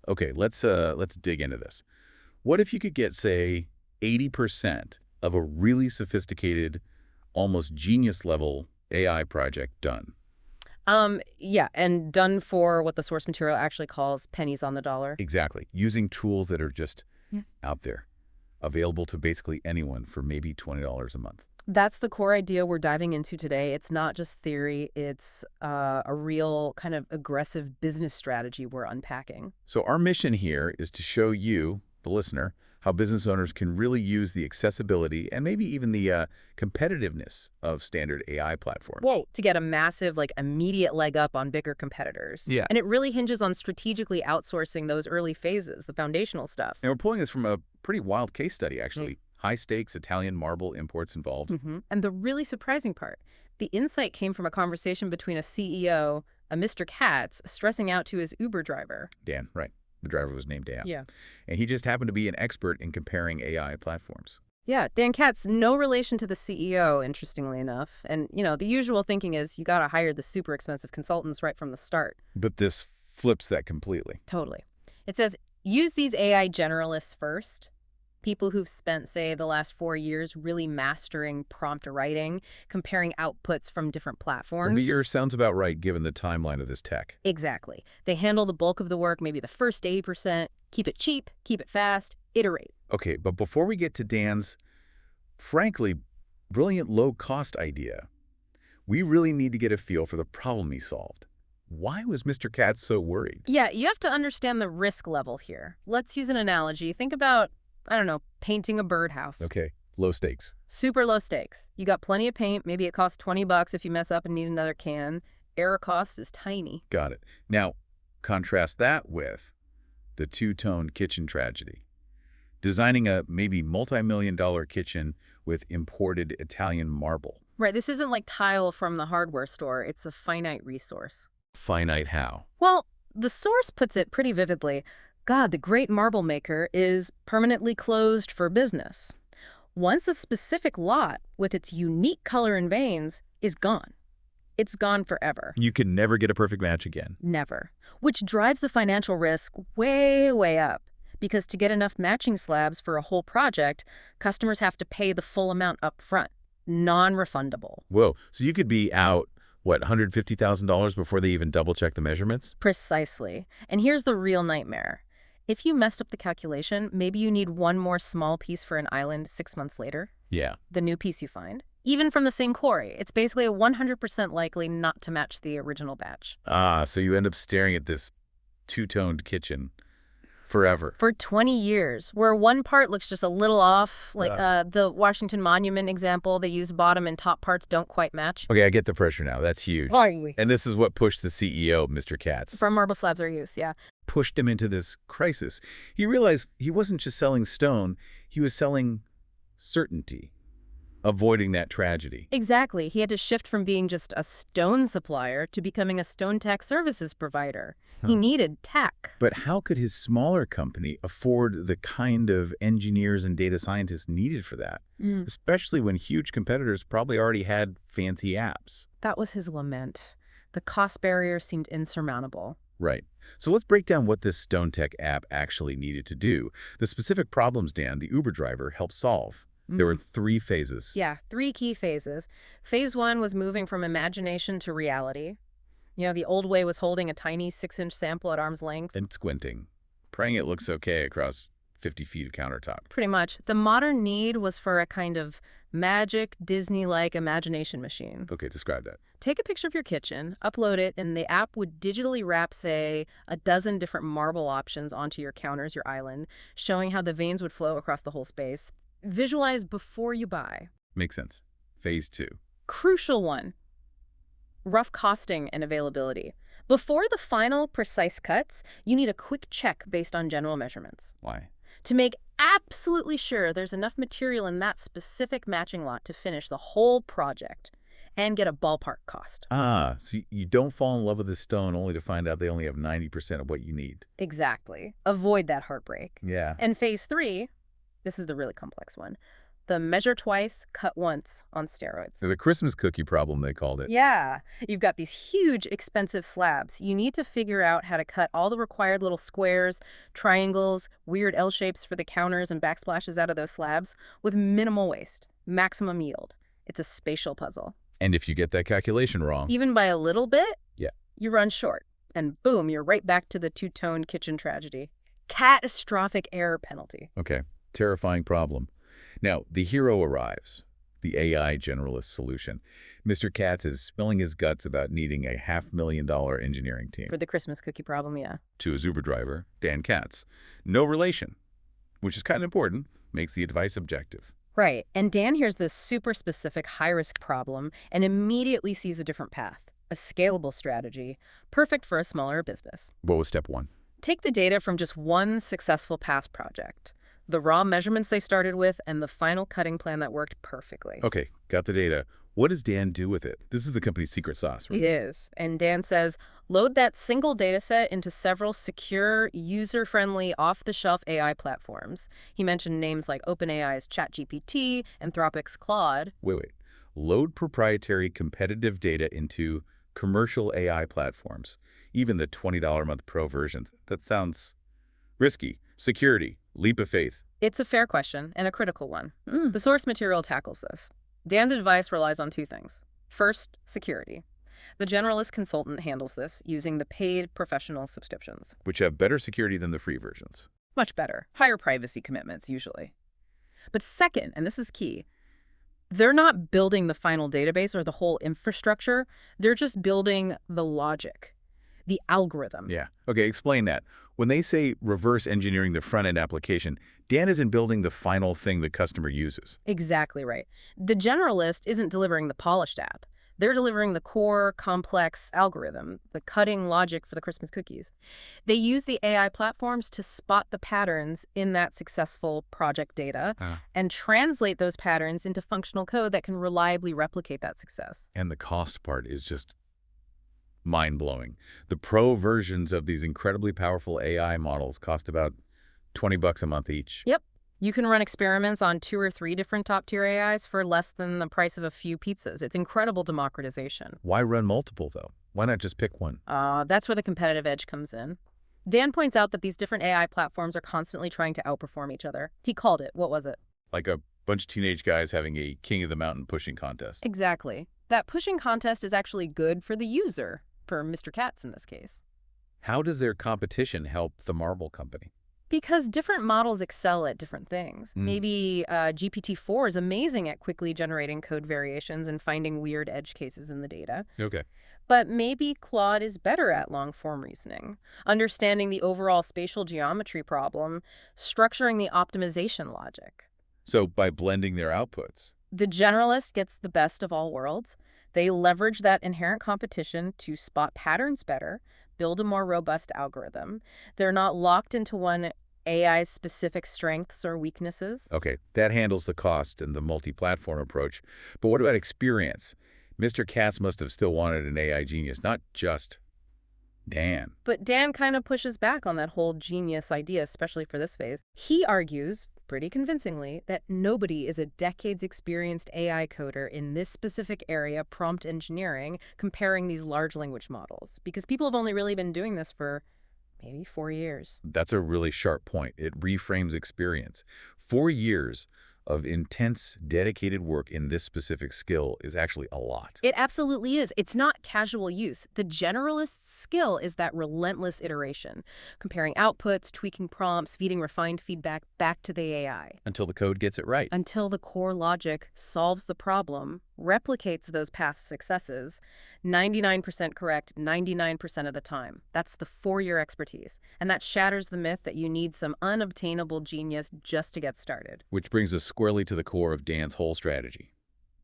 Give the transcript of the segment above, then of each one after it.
Okay, let's dig into this. What if you could get, say, 80% of a really sophisticated, almost genius-level AI project done? Yeah, and done for what the source material actually calls pennies on the dollar. Exactly. Using tools that are just Yeah. out there, available to basically anyone for maybe $20 a month. That's the core idea we're diving into today. It's not just theory, it's a real kind of aggressive business strategy we're unpacking. So our mission here is to show you, the listener, how business owners can really use the accessibility and maybe even the competitiveness of standard AI platforms. Whoa. To get a massive, immediate leg up on bigger competitors. Yeah. And it really hinges on strategically outsourcing those early phases, the foundational stuff. And we're pulling this from a pretty wild case study, actually. High-stakes Italian marble imports involved. And the really surprising part, the insight came from a conversation between a CEO, a Mr. Katz, stressing out to his Uber driver. Dan, right. The driver was named Dan. Yeah. And he just happened to be an expert in comparing AI platforms. Yeah, Dan Katz, no relation to the CEO, interestingly enough. And, the usual thinking is you got to hire the super expensive consultants right from the start. But this flips that completely. Totally. It says, use these AI generalists first. People who've spent, say, the last 4 years really mastering prompt writing, comparing outputs from different platforms. A year sounds about right given the timeline of this tech. Exactly. They handle the bulk of the work, maybe the first 80%, keep it cheap, keep it fast, iterate. Okay, but before we get to Dan's, frankly, brilliant low-cost idea, we really need to get a feel for the problem he solved. Why was Mr. Katz so worried? Yeah, you have to understand the risk level here. Let's use an analogy. Think about, I don't know, painting a birdhouse. Okay, low stakes. Super low stakes. You got plenty of paint. Maybe it costs $20 if you mess up and need another can. Error cost is tiny. Got it. Now, contrast that with the two-tone kitchen tragedy. Designing a maybe multi-million-dollar kitchen with imported Italian marble. Right, this isn't like tile from the hardware store. It's a finite resource. Finite how? Well, the source puts it pretty vividly. God, the great marble maker is permanently closed for business. Once a specific lot with its unique color and veins is gone, it's gone forever. You can never get a perfect match again. Never. Which drives the financial risk way, way up. Because to get enough matching slabs for a whole project, customers have to pay the full amount up front. Non-refundable. Whoa, so you could be out, what, $150,000 before they even double-check the measurements? Precisely. And here's the real nightmare. If you messed up the calculation, maybe you need one more small piece for an island 6 months later. Yeah. The new piece you find. Even from the same quarry, it's basically 100% likely not to match the original batch. Ah, so you end up staring at this two-toned kitchen forever. For 20 years, where one part looks just a little off, like the Washington Monument example, they use bottom and top parts don't quite match. Okay, I get the pressure now. That's huge. And this is what pushed the CEO, Mr. Katz. From marble slabs are used, yeah. Pushed him into this crisis. He realized he wasn't just selling stone, he was selling certainty, avoiding that tragedy. Exactly. He had to shift from being just a stone supplier to becoming a StoneTech services provider. He needed tech. But how could his smaller company afford the kind of engineers and data scientists needed for that? Especially when huge competitors probably already had fancy apps. That was his lament. The cost barrier seemed insurmountable. Right. So let's break down what this StoneTech app actually needed to do. The specific problems, Dan, the Uber driver helped solve. There were 3 phases. Yeah, 3 key phases. Phase 1 was moving from imagination to reality. The old way was holding a tiny 6-inch sample at arm's length. And squinting, praying it looks okay across 50 feet of countertop. Pretty much. The modern need was for a kind of magic, Disney-like imagination machine. Okay, describe that. Take a picture of your kitchen, upload it, and the app would digitally wrap, say, a dozen different marble options onto your counters, your island, showing how the veins would flow across the whole space. Visualize before you buy. Makes sense. Phase 2. Crucial one. Rough costing and availability. Before the final precise cuts, you need a quick check based on general measurements. Why? To make absolutely sure there's enough material in that specific matching lot to finish the whole project and get a ballpark cost. Ah, so you don't fall in love with the stone only to find out they only have 90% of what you need. Exactly. Avoid that heartbreak. Yeah. And phase 3, this is the really complex one. The measure twice, cut once on steroids. The Christmas cookie problem, they called it. Yeah, you've got these huge, expensive slabs. You need to figure out how to cut all the required little squares, triangles, weird L shapes for the counters and backsplashes out of those slabs with minimal waste, maximum yield. It's a spatial puzzle. And if you get that calculation wrong, Even by a little bit, yeah, you run short. And boom, you're right back to the two-tone kitchen tragedy. Catastrophic error penalty. okay, terrifying problem. Now, the hero arrives, the AI generalist solution. Mr. Katz is spilling his guts about needing a $500,000 engineering team. For the Christmas cookie problem, yeah. To his Uber driver, Dan Katz. No relation, which is kind of important, makes the advice objective. Right. And Dan hears this super specific high-risk problem and immediately sees a different path, a scalable strategy, perfect for a smaller business. What was step one? Take the data from just one successful past project, the raw measurements they started with, and the final cutting plan that worked perfectly. Okay, got the data. What does Dan do with it? This is the company's secret sauce, right? It is. And Dan says, load that single data set into several secure, user-friendly, off-the-shelf AI platforms. He mentioned names like OpenAI's ChatGPT, Anthropic's Claude. Wait. Load proprietary competitive data into commercial AI platforms, even the $20 a month pro versions. That sounds risky. Security, leap of faith. It's a fair question, and a critical one. The source material tackles this. Dan's advice relies on two things. First, security. The generalist consultant handles this using the paid professional subscriptions. Which have better security than the free versions. Much better. Higher privacy commitments, usually. But second, and this is key, they're not building the final database or the whole infrastructure. They're just building the logic, the algorithm. Yeah. Okay, explain that. When they say reverse engineering the front-end application, Dan isn't building the final thing the customer uses. Exactly right. The generalist isn't delivering the polished app. They're delivering the core, complex algorithm, the cutting logic for the Christmas cookies. They use the AI platforms to spot the patterns in that successful project data and translate those patterns into functional code that can reliably replicate that success. And the cost part is just mind-blowing. The pro versions of these incredibly powerful AI models cost about $20 a month each. Yep. You can run experiments on 2 or 3 different top-tier AIs for less than the price of a few pizzas. It's incredible democratization. Why run multiple, though? Why not just pick one? That's where the competitive edge comes in. Dan points out that these different AI platforms are constantly trying to outperform each other. He called it, what was it? Like a bunch of teenage guys having a king of the mountain pushing contest. Exactly. That pushing contest is actually good for the user, for Mr. Katz in this case. How does their competition help the marble company? Because different models excel at different things. Maybe GPT-4 is amazing at quickly generating code variations and finding weird edge cases in the data. Okay. But maybe Claude is better at long-form reasoning, understanding the overall spatial geometry problem, structuring the optimization logic. So by blending their outputs. The generalist gets the best of all worlds. They leverage that inherent competition to spot patterns better, build a more robust algorithm. They're not locked into one AI's specific strengths or weaknesses. Okay, that handles the cost and the multi-platform approach. But what about experience? Mr. Katz must have still wanted an AI genius, not just Dan. But Dan kind of pushes back on that whole genius idea, especially for this phase. He argues, pretty convincingly, that nobody is a decades-experienced AI coder in this specific area, prompt engineering, comparing these large language models. Because people have only really been doing this for maybe 4 years. That's a really sharp point. It reframes experience. 4 years of intense, dedicated work in this specific skill is actually a lot. It absolutely is. It's not casual use. The generalist's skill is that relentless iteration, comparing outputs, tweaking prompts, feeding refined feedback back to the AI. Until the code gets it right. Until the core logic solves the problem, replicates those past successes, 99% correct 99% of the time. That's the 4-year expertise. And that shatters the myth that you need some unobtainable genius just to get started. Which brings us squarely to the core of Dan's whole strategy,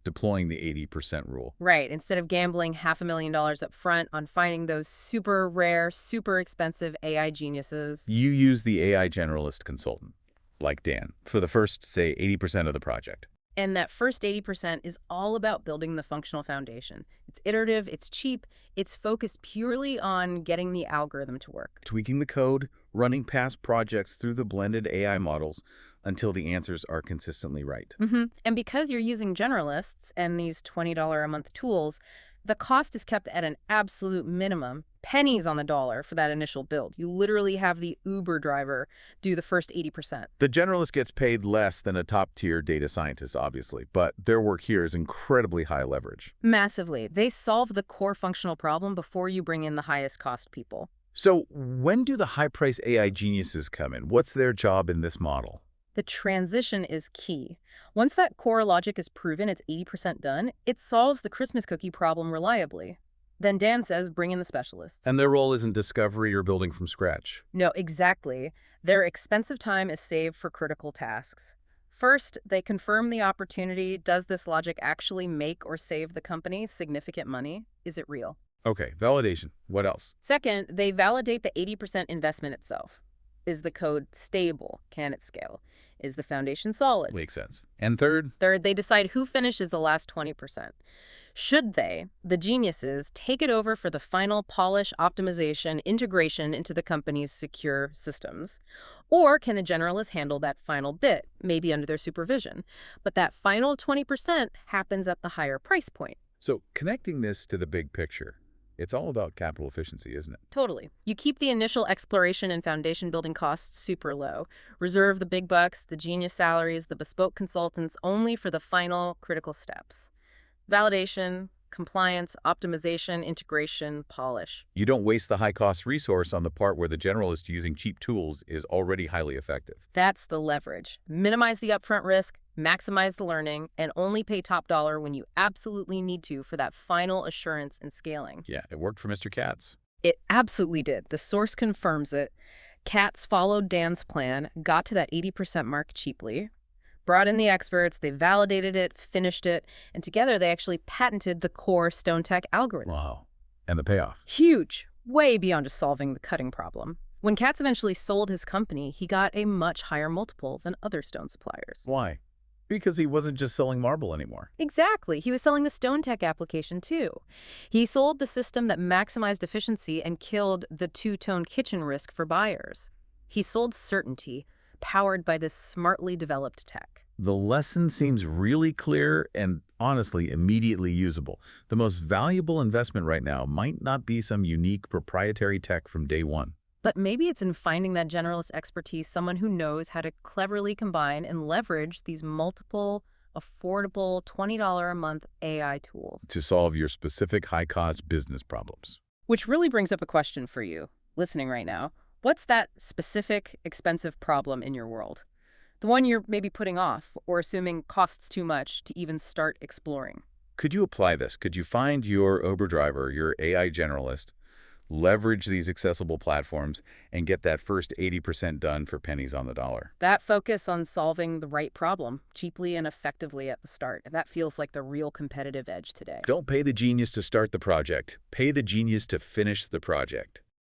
deploying the 80% rule. Right. Instead of gambling $500,000 up front on finding those super rare, super expensive AI geniuses, You use the AI generalist consultant, like Dan, for the first, say, 80% of the project. And that first 80% is all about building the functional foundation. It's iterative, it's cheap, it's focused purely on getting the algorithm to work. Tweaking the code, running past projects through the blended AI models until the answers are consistently right. And because you're using generalists and these $20 a month tools, the cost is kept at an absolute minimum, pennies on the dollar for that initial build. You literally have the Uber driver do the first 80%. The generalist gets paid less than a top-tier data scientist, obviously, but their work here is incredibly high leverage. Massively. They solve the core functional problem before you bring in the highest cost people. So when do the high-price AI geniuses come in? What's their job in this model? The transition is key. Once that core logic is proven it's 80% done, it solves the Christmas cookie problem reliably. Then Dan says, bring in the specialists. And their role isn't discovery or building from scratch. No, exactly. Their expensive time is saved for critical tasks. First, they confirm the opportunity. Does this logic actually make or save the company significant money? Is it real? Okay, validation. What else? Second, they validate the 80% investment itself. Is the code stable? Can it scale? Is the foundation solid? Makes sense. And third? Third, they decide who finishes the last 20%. Should they, the geniuses, take it over for the final polish, optimization, integration into the company's secure systems? Or can the generalists handle that final bit, maybe under their supervision? But that final 20% happens at the higher price point. So connecting this to the big picture, it's all about capital efficiency, isn't it? Totally. You keep the initial exploration and foundation building costs super low. Reserve the big bucks, the genius salaries, the bespoke consultants only for the final critical steps. Validation, compliance, optimization, integration, polish. You don't waste the high-cost resource on the part where the generalist using cheap tools is already highly effective. That's the leverage. Minimize the upfront risk, maximize the learning, and only pay top dollar when you absolutely need to for that final assurance and scaling. Yeah, it worked for Mr. Katz. It absolutely did. The source confirms it. Katz followed Dan's plan, got to that 80% mark cheaply, brought in the experts, they validated it, finished it, and together they actually patented the core StoneTech algorithm. Wow. And the payoff? Huge, way beyond just solving the cutting problem. When Katz eventually sold his company, he got a much higher multiple than other stone suppliers. Why? Because he wasn't just selling marble anymore. Exactly. He was selling the StoneTech application, too. He sold the system that maximized efficiency and killed the two-tone kitchen risk for buyers. He sold certainty, powered by this smartly developed tech. The lesson seems really clear and, honestly, immediately usable. The most valuable investment right now might not be some unique proprietary tech from day one. But maybe it's in finding that generalist expertise, someone who knows how to cleverly combine and leverage these multiple, affordable, $20 a month AI tools. To solve your specific high-cost business problems. Which really brings up a question for you, listening right now. What's that specific, expensive problem in your world? The one you're maybe putting off or assuming costs too much to even start exploring. Could you apply this? Could you find your Uber driver, your AI generalist, leverage these accessible platforms, and get that first 80% done for pennies on the dollar? That focus on solving the right problem cheaply and effectively at the start, that feels like the real competitive edge today. Don't pay the genius to start the project. Pay the genius to finish the project.